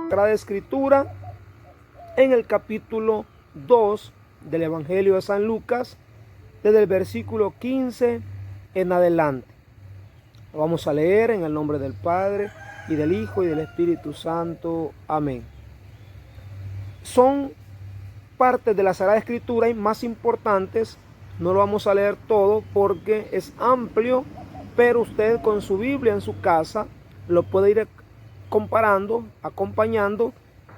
Sagrada Escritura en el capítulo 2 del Evangelio de San Lucas, desde el versículo 15 en adelante. Lo vamos a leer en el nombre del Padre, y del Hijo, y del Espíritu Santo. Amén. Son partes de la Sagrada Escritura y más importantes. No lo vamos a leer todo porque es amplio, pero usted con su Biblia en su casa lo puede ir comparando, acompañando,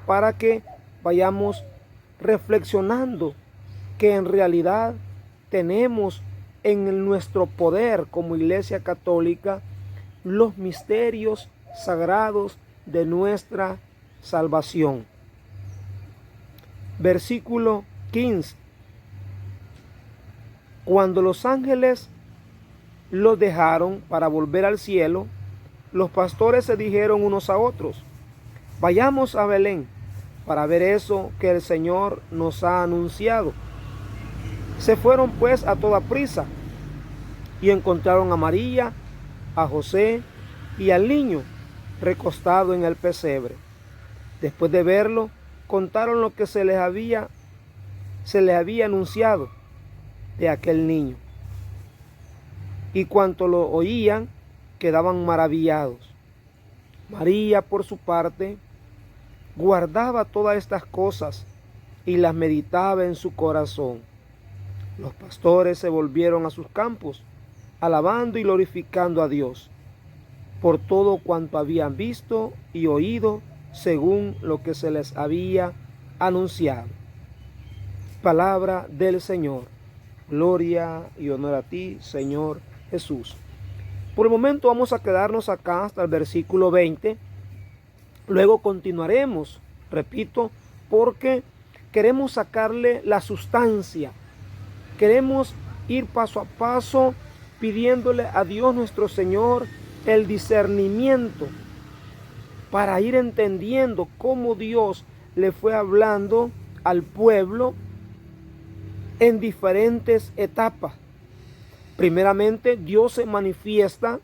para que vayamos reflexionando que en realidad tenemos en nuestro poder como Iglesia Católica los misterios sagrados de nuestra salvación. Versículo 15. Cuando los ángeles los dejaron para volver al cielo, los pastores se dijeron unos a otros: vayamos a Belén para ver eso que el Señor nos ha anunciado. Se fueron pues a toda prisa y encontraron a María, a José y al niño recostado en el pesebre. Después de verlo, contaron lo que se les había anunciado de aquel niño. Y cuanto lo oían, quedaban maravillados. María, por su parte, guardaba todas estas cosas y las meditaba en su corazón. Los pastores se volvieron a sus campos, alabando y glorificando a Dios por todo cuanto habían visto y oído, según lo que se les había anunciado. Palabra del Señor. Gloria y honor a ti, Señor Jesús. Por el momento vamos a quedarnos acá hasta el versículo 20. Luego continuaremos, repito, porque queremos sacarle la sustancia. Queremos ir paso a paso pidiéndole a Dios nuestro Señor el discernimiento para ir entendiendo cómo Dios le fue hablando al pueblo en diferentes etapas. Primeramente, Dios se manifiesta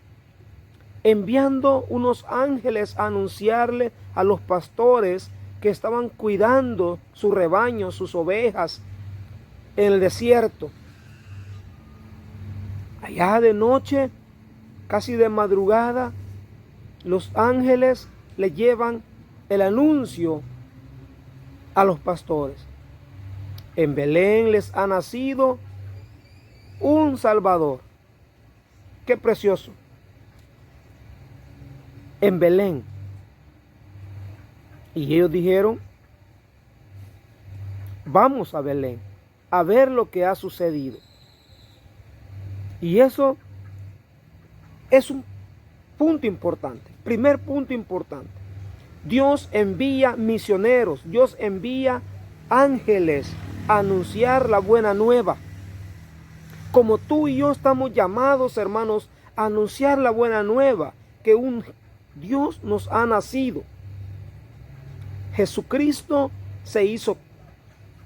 enviando unos ángeles a anunciarle a los pastores que estaban cuidando su rebaño, sus ovejas, en el desierto. Allá de noche, casi de madrugada, los ángeles le llevan el anuncio a los pastores. En Belén les ha nacido un Salvador. ¡Qué precioso! En Belén. Y ellos dijeron: vamos a Belén a ver lo que ha sucedido. Y eso es un punto importante. Primer punto importante. Dios envía misioneros, Dios envía ángeles a anunciar la buena nueva. Como tú y yo estamos llamados, hermanos, a anunciar la buena nueva, que un Dios nos ha nacido. Jesucristo se hizo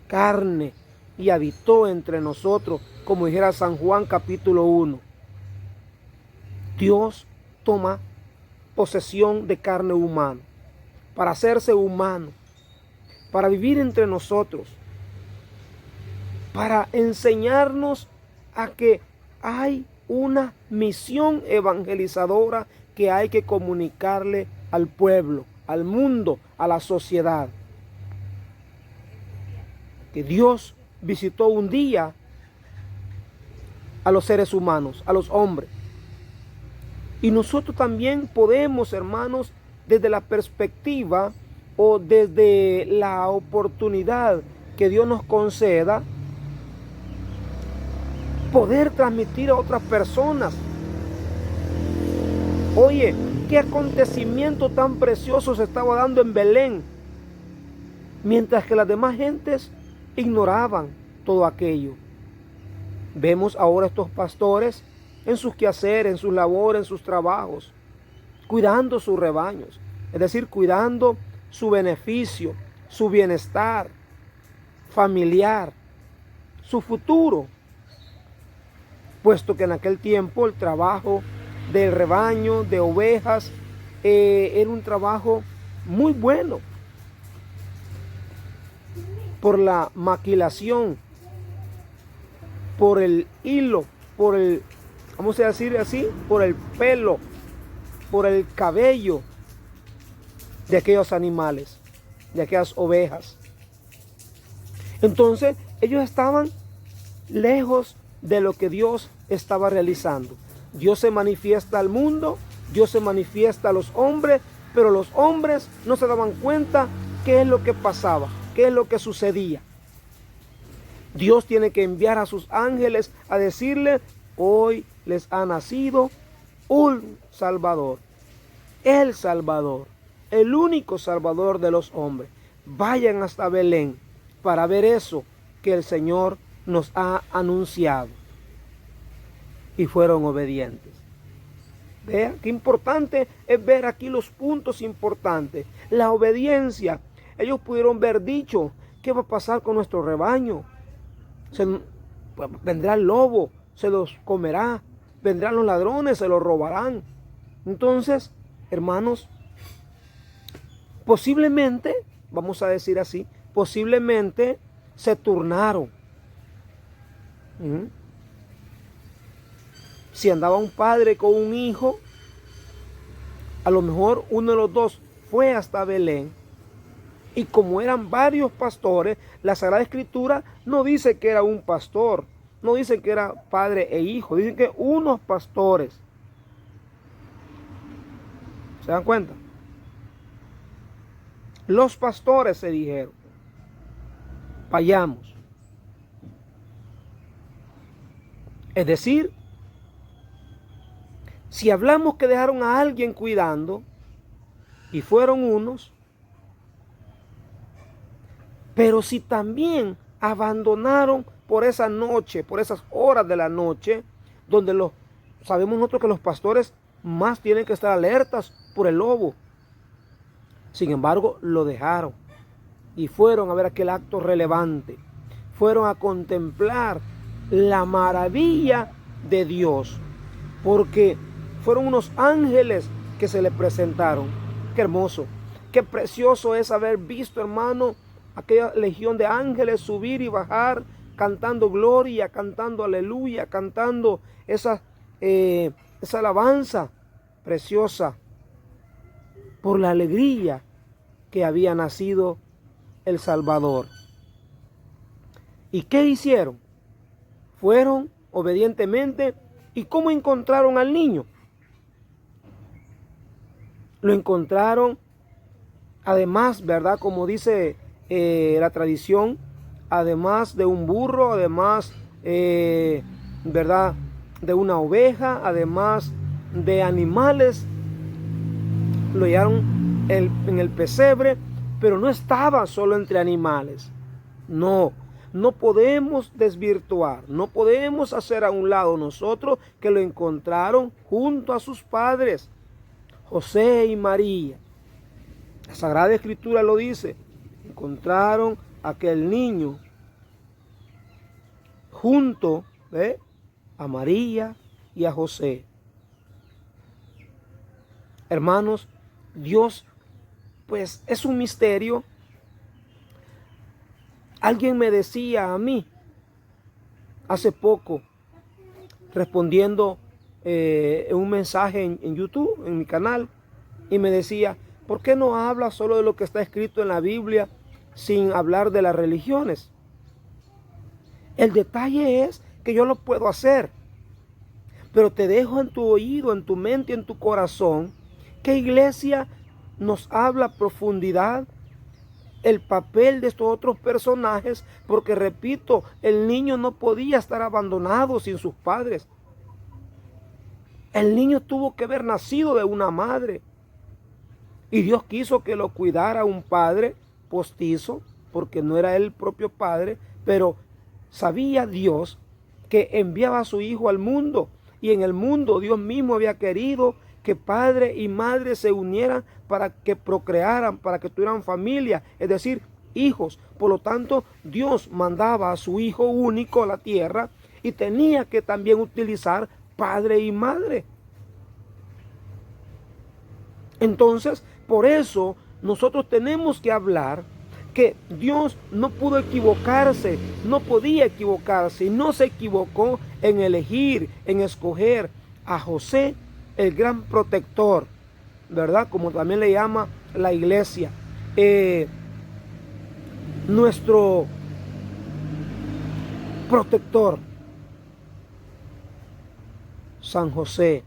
carne y habitó entre nosotros, como dijera San Juan capítulo 1. Dios toma posesión de carne humana para hacerse humano, para vivir entre nosotros, para enseñarnos a que hay una misión evangelizadora que hay que comunicarle al pueblo, al mundo, a la sociedad. Que Dios visitó un día a los seres humanos, a los hombres. Y nosotros también podemos, hermanos, desde la perspectiva o desde la oportunidad que Dios nos conceda, poder transmitir a otras personas. Oye, qué acontecimiento tan precioso se estaba dando en Belén, mientras que las demás gentes ignoraban todo aquello. Vemos ahora estos pastores en sus quehaceres, en sus labores, en sus trabajos, cuidando sus rebaños, es decir, cuidando su beneficio, su bienestar familiar, su futuro, puesto que en aquel tiempo el trabajo del rebaño, de ovejas, era un trabajo muy bueno, por la maquilación, por el hilo, por el, vamos a decir así, por el pelo, por el cabello de aquellos animales, de aquellas ovejas. Entonces ellos estaban lejos de lo que Dios estaba realizando. Dios se manifiesta al mundo, Dios se manifiesta a los hombres, pero los hombres no se daban cuenta qué es lo que pasaba, qué es lo que sucedía. Dios tiene que enviar a sus ángeles a decirle: hoy les ha nacido un Salvador, el único Salvador de los hombres. Vayan hasta Belén para ver eso que el Señor nos ha anunciado. Y fueron obedientes. Vea qué importante es ver aquí los puntos importantes. La obediencia. Ellos pudieron haber dicho: ¿qué va a pasar con nuestro rebaño? Vendrá el lobo, se los comerá. Vendrán los ladrones, se los robarán. Entonces, hermanos, posiblemente, vamos a decir así, posiblemente se turnaron. Si andaba un padre con un hijo, a lo mejor uno de los dos fue hasta Belén. Y como eran varios pastores, la Sagrada Escritura no dice que era un pastor, no dice que era padre e hijo, dicen que unos pastores. ¿Se dan cuenta? Los pastores se dijeron: vayamos. Es decir, si hablamos que dejaron a alguien cuidando, y fueron unos, pero si también abandonaron por esa noche, por esas horas de la noche, donde sabemos nosotros que los pastores más tienen que estar alertas por el lobo. Sin embargo, lo dejaron y fueron a ver aquel acto relevante. Fueron a contemplar la maravilla de Dios, porque fueron unos ángeles que se le presentaron. Qué hermoso, qué precioso es haber visto, hermano, aquella legión de ángeles subir y bajar, cantando gloria, cantando aleluya, cantando esa alabanza preciosa por la alegría que había nacido el Salvador. ¿Y qué hicieron? Fueron obedientemente. ¿Y cómo encontraron al niño? Lo encontraron, además, ¿verdad? Como dice la tradición, además de un burro, además, ¿verdad?, de una oveja, además de animales, lo hallaron en el pesebre, pero no estaba solo entre animales. No podemos desvirtuar, no podemos hacer a un lado nosotros que lo encontraron junto a sus padres, José y María. La Sagrada Escritura lo dice: encontraron a aquel niño junto a María y a José. Hermanos, Dios pues es un misterio. Alguien me decía a mí hace poco, respondiendo un mensaje en YouTube, en mi canal, y me decía: ¿por qué no hablas solo de lo que está escrito en la Biblia sin hablar de las religiones? El detalle es que yo lo puedo hacer, pero te dejo en tu oído, en tu mente, en tu corazón, que Iglesia nos habla a profundidad el papel de estos otros personajes, porque repito, el niño no podía estar abandonado sin sus padres. El niño tuvo que haber nacido de una madre, y Dios quiso que lo cuidara un padre postizo, porque no era el propio padre, pero sabía Dios que enviaba a su hijo al mundo, y en el mundo Dios mismo había querido que padre y madre se unieran para que procrearan, para que tuvieran familia, es decir, hijos. Por lo tanto, Dios mandaba a su hijo único a la tierra y tenía que también utilizar padre y madre. Entonces, por eso nosotros tenemos que hablar que Dios no pudo equivocarse, no podía equivocarse, y no se equivocó en elegir, en escoger a José, el gran protector, ¿verdad? Como también le llama la iglesia. Nuestro protector, San José,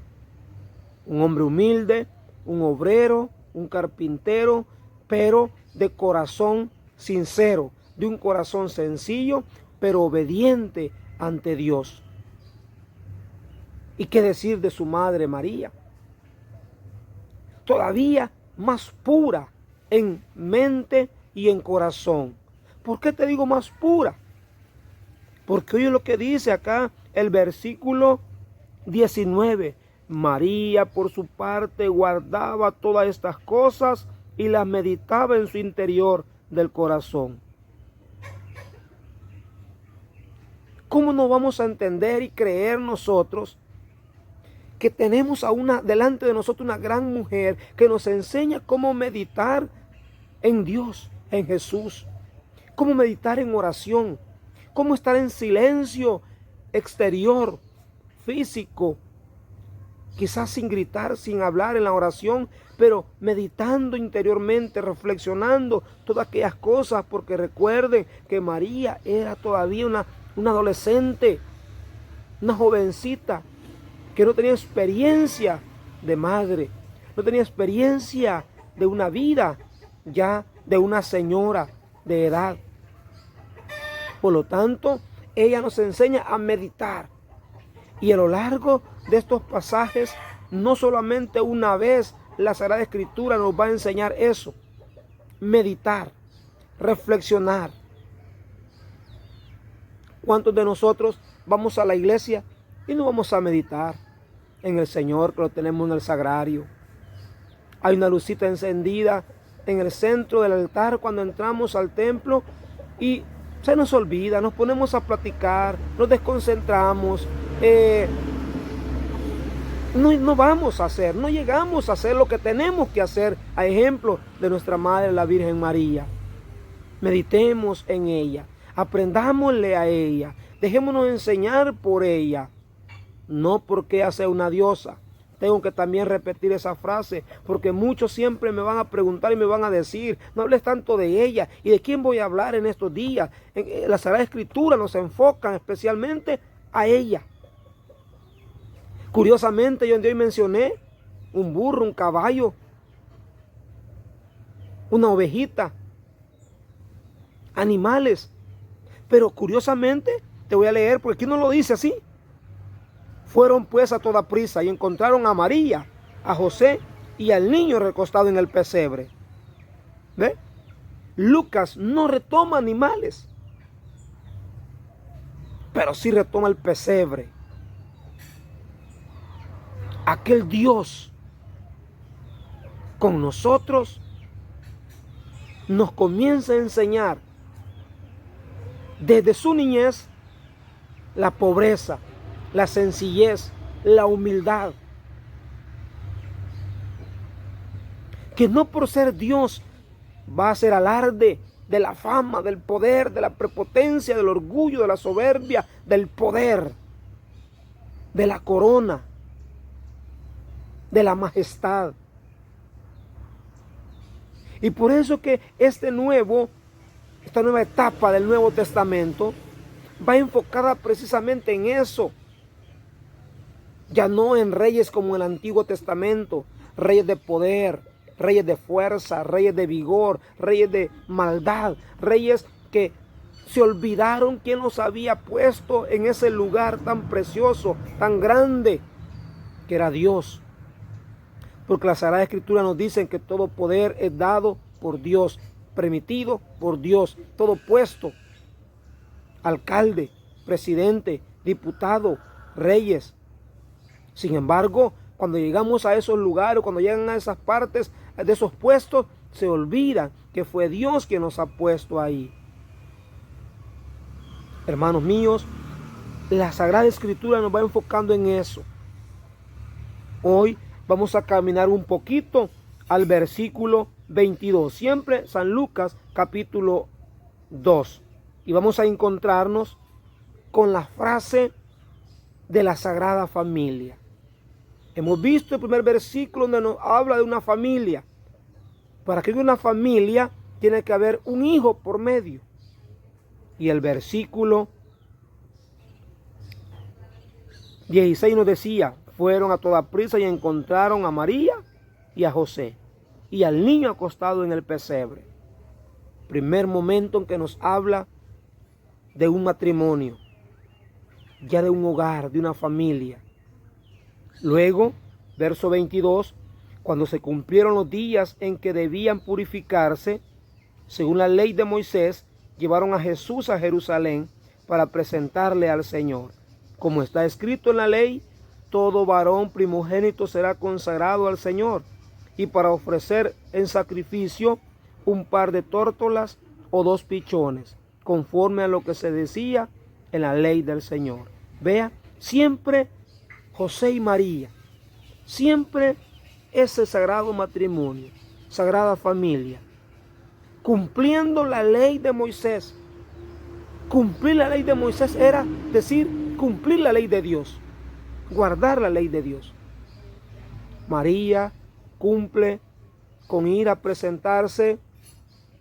un hombre humilde, un obrero, un carpintero, pero de corazón sincero, de un corazón sencillo, pero obediente ante Dios. ¿Y qué decir de su madre María? Todavía más pura en mente y en corazón. ¿Por qué te digo más pura? Porque oye lo que dice acá el versículo 19. María, por su parte, guardaba todas estas cosas y las meditaba en su interior del corazón. ¿Cómo no vamos a entender y creer nosotros que tenemos delante de nosotros una gran mujer que nos enseña cómo meditar en Dios, en Jesús, cómo meditar en oración, cómo estar en silencio exterior, físico, quizás sin gritar, sin hablar en la oración, pero meditando interiormente, reflexionando todas aquellas cosas, porque recuerden que María era todavía una adolescente, una jovencita, que no tenía experiencia de madre, no tenía experiencia de una vida ya de una señora de edad. Por lo tanto, ella nos enseña a meditar. Y a lo largo de estos pasajes, no solamente una vez la Sagrada Escritura nos va a enseñar eso. Meditar, reflexionar. ¿Cuántos de nosotros vamos a la iglesia y no vamos a meditar en el Señor, que lo tenemos en el sagrario? Hay una lucita encendida en el centro del altar cuando entramos al templo y se nos olvida, nos ponemos a platicar, nos desconcentramos, no vamos a hacer, no llegamos a hacer lo que tenemos que hacer, a ejemplo de nuestra Madre, la Virgen María. Meditemos en ella, aprendámosle a ella, dejémonos enseñar por ella, no porque ella sea una diosa. Tengo que también repetir esa frase, porque muchos siempre me van a preguntar y me van a decir, no hables tanto de ella, ¿y de quién voy a hablar en estos días? En la Sagrada Escritura nos enfocan especialmente a ella. Curiosamente, yo hoy mencioné un burro, un caballo, una ovejita, animales, pero curiosamente, te voy a leer, porque aquí no lo dice así. Fueron pues a toda prisa y encontraron a María, a José y al niño recostado en el pesebre. ¿Ve? Lucas no retoma animales, pero sí retoma el pesebre. Aquel Dios con nosotros nos comienza a enseñar desde su niñez la pobreza, la sencillez, la humildad. Que no por ser Dios va a hacer alarde de la fama, del poder, de la prepotencia, del orgullo, de la soberbia, del poder, de la corona, de la majestad. Y por eso que esta nueva etapa del Nuevo Testamento va enfocada precisamente en eso. Ya no en reyes como el Antiguo Testamento, reyes de poder, reyes de fuerza, reyes de vigor, reyes de maldad, reyes que se olvidaron quién los había puesto en ese lugar tan precioso, tan grande, que era Dios. Porque la Sagrada Escritura nos dice que todo poder es dado por Dios, permitido por Dios, todo puesto, alcalde, presidente, diputado, reyes. Sin embargo, cuando llegamos a esos lugares, cuando llegan a esas partes de esos puestos, se olvidan que fue Dios quien nos ha puesto ahí. Hermanos míos, la Sagrada Escritura nos va enfocando en eso. Hoy vamos a caminar un poquito al versículo 22. Siempre San Lucas capítulo 2. Y vamos a encontrarnos con la frase de la Sagrada Familia. Hemos visto el primer versículo donde nos habla de una familia. Para que haya una familia tiene que haber un hijo por medio. Y el versículo 16 nos decía, fueron a toda prisa y encontraron a María y a José y al niño acostado en el pesebre. Primer momento en que nos habla de un matrimonio, ya de un hogar, de una familia. Luego, verso 22, cuando se cumplieron los días en que debían purificarse, según la ley de Moisés, llevaron a Jesús a Jerusalén para presentarle al Señor. Como está escrito en la ley, todo varón primogénito será consagrado al Señor, y para ofrecer en sacrificio un par de tórtolas o 2 pichones, conforme a lo que se decía en la ley del Señor. Vea, siempre José y María, siempre ese sagrado matrimonio, sagrada familia, cumpliendo la ley de Moisés. Cumplir la ley de Moisés era decir, cumplir la ley de Dios, guardar la ley de Dios. María cumple con ir a presentarse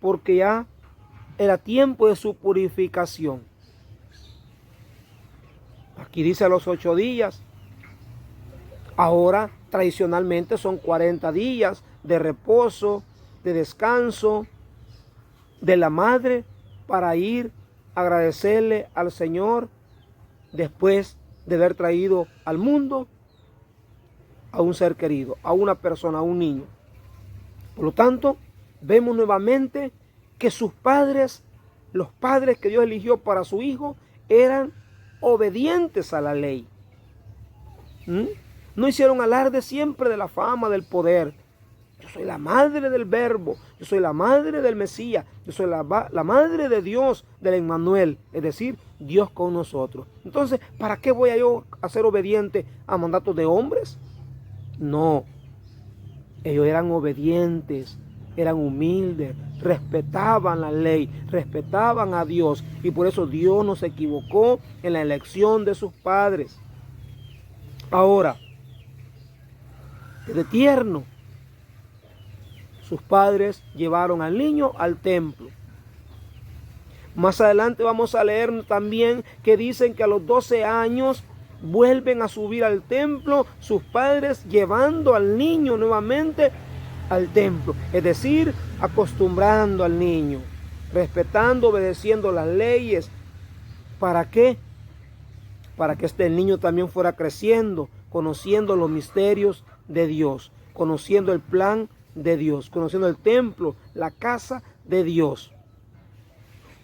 porque ya era tiempo de su purificación. Aquí dice a los 8 días. Ahora tradicionalmente son 40 días de reposo, de descanso de la madre para ir a agradecerle al Señor después de haber traído al mundo a un ser querido, a una persona, a un niño. Por lo tanto, vemos nuevamente que sus padres, los padres que Dios eligió para su hijo, eran obedientes a la ley. No hicieron alarde siempre de la fama, del poder. Yo soy la madre del Verbo, yo soy la madre del Mesías, yo soy la madre de Dios, del Emmanuel, es decir, Dios con nosotros. Entonces, ¿para qué voy yo a ser obediente a mandatos de hombres? No, ellos eran obedientes, eran humildes, respetaban la ley, respetaban a Dios, y por eso Dios no se equivocó en la elección de sus padres. Ahora, desde tierno, sus padres llevaron al niño al templo. Más adelante vamos a leer también que dicen que a los 12 años vuelven a subir al templo sus padres, llevando al niño nuevamente al templo. Es decir, acostumbrando al niño, respetando, obedeciendo las leyes. ¿Para qué? Para que este niño también fuera creciendo, conociendo los misterios de Dios, conociendo el plan de Dios, conociendo el templo, la casa de Dios.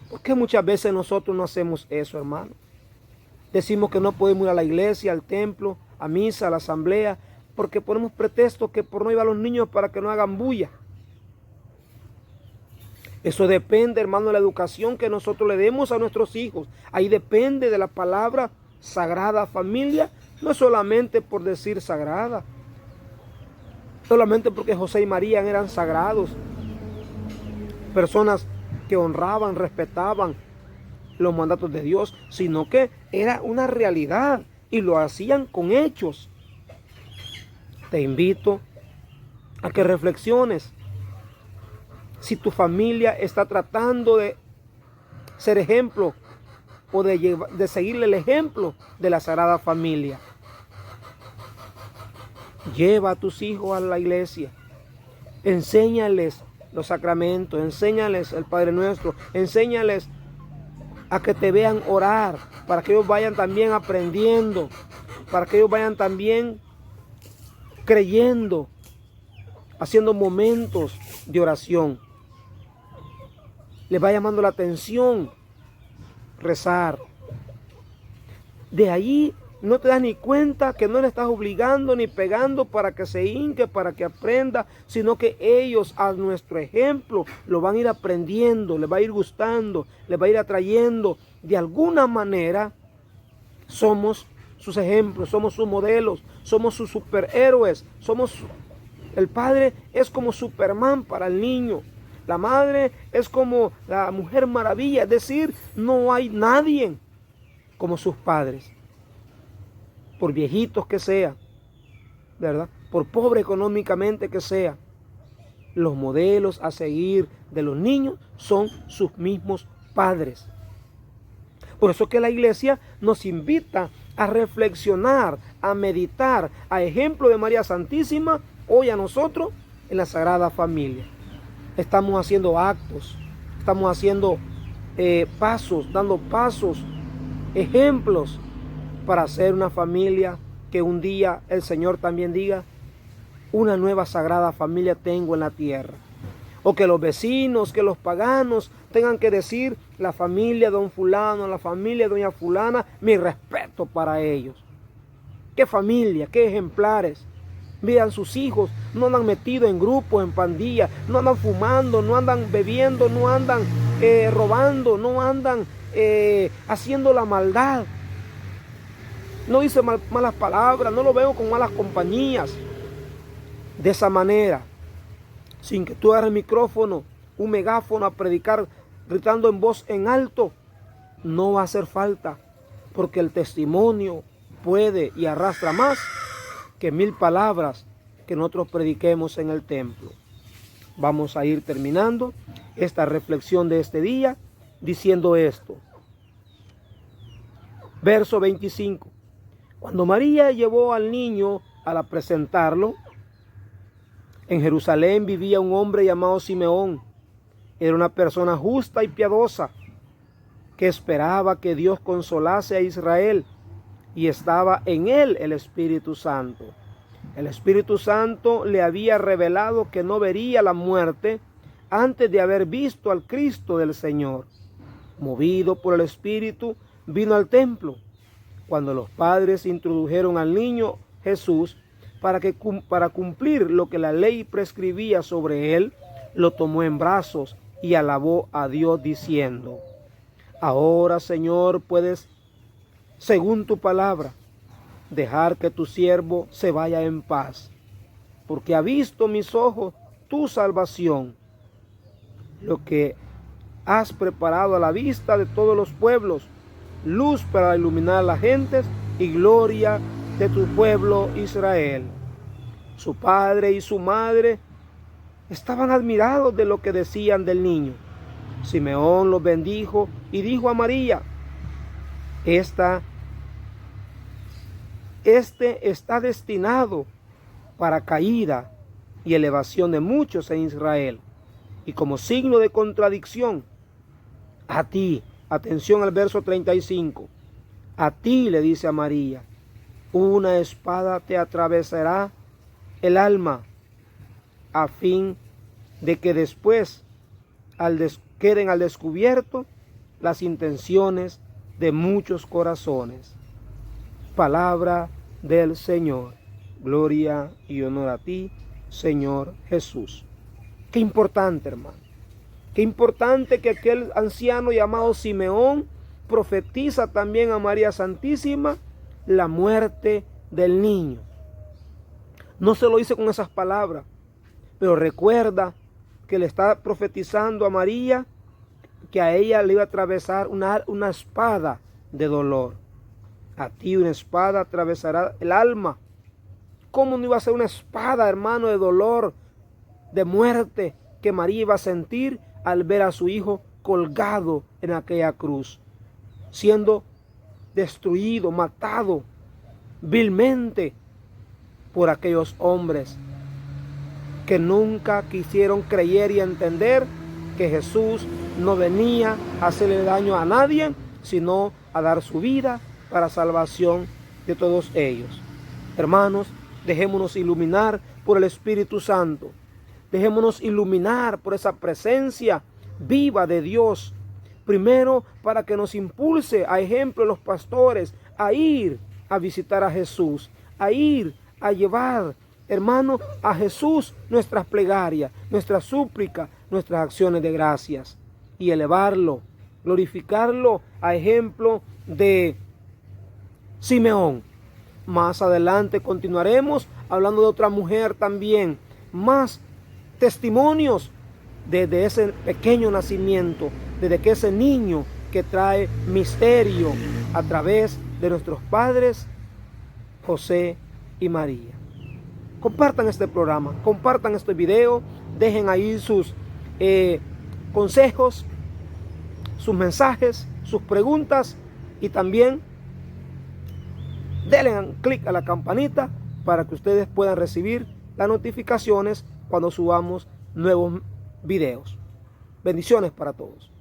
¿Por qué muchas veces nosotros no hacemos eso, hermano? Decimos que no podemos ir a la iglesia, al templo, a misa, a la asamblea, porque ponemos pretextos que por no ir a los niños para que no hagan bulla. Eso depende, hermano, de la educación que nosotros le demos a nuestros hijos. Ahí depende de la palabra sagrada familia, no solamente por decir sagrada, solamente porque José y María eran sagrados, personas que honraban, respetaban los mandatos de Dios, sino que era una realidad y lo hacían con hechos. Te invito a que reflexiones si tu familia está tratando de ser ejemplo o de seguirle el ejemplo de la Sagrada Familia. Lleva a tus hijos a la iglesia, enséñales los sacramentos, enséñales el Padre Nuestro, enséñales a que te vean orar, para que ellos vayan también aprendiendo, para que ellos vayan también creyendo, haciendo momentos de oración. Les va llamando la atención rezar. De allí no te das ni cuenta que no le estás obligando ni pegando para que se hinque, para que aprenda, sino que ellos a nuestro ejemplo lo van a ir aprendiendo, les va a ir gustando, les va a ir atrayendo. De alguna manera somos sus ejemplos, somos sus modelos, somos sus superhéroes, el padre es como Superman para el niño. La madre es como la mujer maravilla, es decir, no hay nadie como sus padres, por viejitos que sean, ¿verdad? Por pobre económicamente que sea. Los modelos a seguir de los niños son sus mismos padres. Por eso que la iglesia nos invita a reflexionar, a meditar, a ejemplo de María Santísima, hoy a nosotros en la Sagrada Familia. Estamos haciendo actos, estamos haciendo pasos, dando pasos, ejemplos para ser una familia que un día el Señor también diga, una nueva Sagrada Familia tengo en la tierra. O que los vecinos, que los paganos tengan que decir, la familia de don fulano, la familia de doña fulana, mi respeto para ellos. Qué familia, qué ejemplares. Vean sus hijos, no andan metidos en grupos, en pandillas, no andan fumando, no andan bebiendo, no andan robando, no andan haciendo la maldad. No dice malas palabras, no lo veo con malas compañías. De esa manera, sin que tú agarres el micrófono, un megáfono a predicar, gritando en voz en alto, no va a hacer falta, porque el testimonio puede y arrastra más que 1000 palabras que nosotros prediquemos en el templo. Vamos a ir terminando esta reflexión de este día diciendo esto. Verso 25. Cuando María llevó al niño a presentarlo, en Jerusalén vivía un hombre llamado Simeón. Era una persona justa y piadosa que esperaba que Dios consolase a Israel, y estaba en él el Espíritu Santo. El Espíritu Santo le había revelado que no vería la muerte antes de haber visto al Cristo del Señor. Movido por el Espíritu, vino al templo. Cuando los padres introdujeron al niño Jesús para cumplir lo que la ley prescribía sobre él, lo tomó en brazos y alabó a Dios diciendo, ahora, Señor, puedes, según tu palabra, dejar que tu siervo se vaya en paz, porque ha visto mis ojos tu salvación, lo que has preparado a la vista de todos los pueblos, luz para iluminar a las gentes y gloria de tu pueblo Israel. Su padre y su madre estaban admirados de lo que decían del niño. Simeón los bendijo y dijo a María, este está destinado para caída y elevación de muchos en Israel, y como signo de contradicción, a ti, atención al verso 35, a ti, le dice a María, una espada te atravesará el alma, a fin de que después queden al descubierto las intenciones de muchos corazones. Palabra del Señor. Gloria y honor a ti, Señor Jesús. Qué importante, hermano. Qué importante que aquel anciano llamado Simeón profetiza también a María Santísima la muerte del niño. No se lo dice con esas palabras, pero recuerda que le está profetizando a María que a ella le iba a atravesar una espada de dolor. A ti una espada atravesará el alma. ¿Cómo no iba a ser una espada, hermano, de dolor, de muerte, que María iba a sentir al ver a su hijo colgado en aquella cruz, siendo destruido, matado vilmente por aquellos hombres que nunca quisieron creer y entender que Jesús no venía a hacerle daño a nadie, sino a dar su vida para salvación de todos ellos? Hermanos, dejémonos iluminar por el Espíritu Santo. Dejémonos iluminar por esa presencia viva de Dios. Primero, para que nos impulse, a ejemplo de los pastores, a ir a visitar a Jesús, a ir a llevar, hermano, a Jesús nuestras plegarias, nuestras súplicas, nuestras acciones de gracias, y elevarlo, glorificarlo a ejemplo de Simeón. Más adelante continuaremos hablando de otra mujer también, más testimonios desde ese pequeño nacimiento, desde que ese niño que trae misterio a través de nuestros padres, José y María. Compartan este programa, compartan este video, dejen ahí sus consejos, sus mensajes, sus preguntas y también denle clic a la campanita para que ustedes puedan recibir las notificaciones cuando subamos nuevos videos. Bendiciones para todos.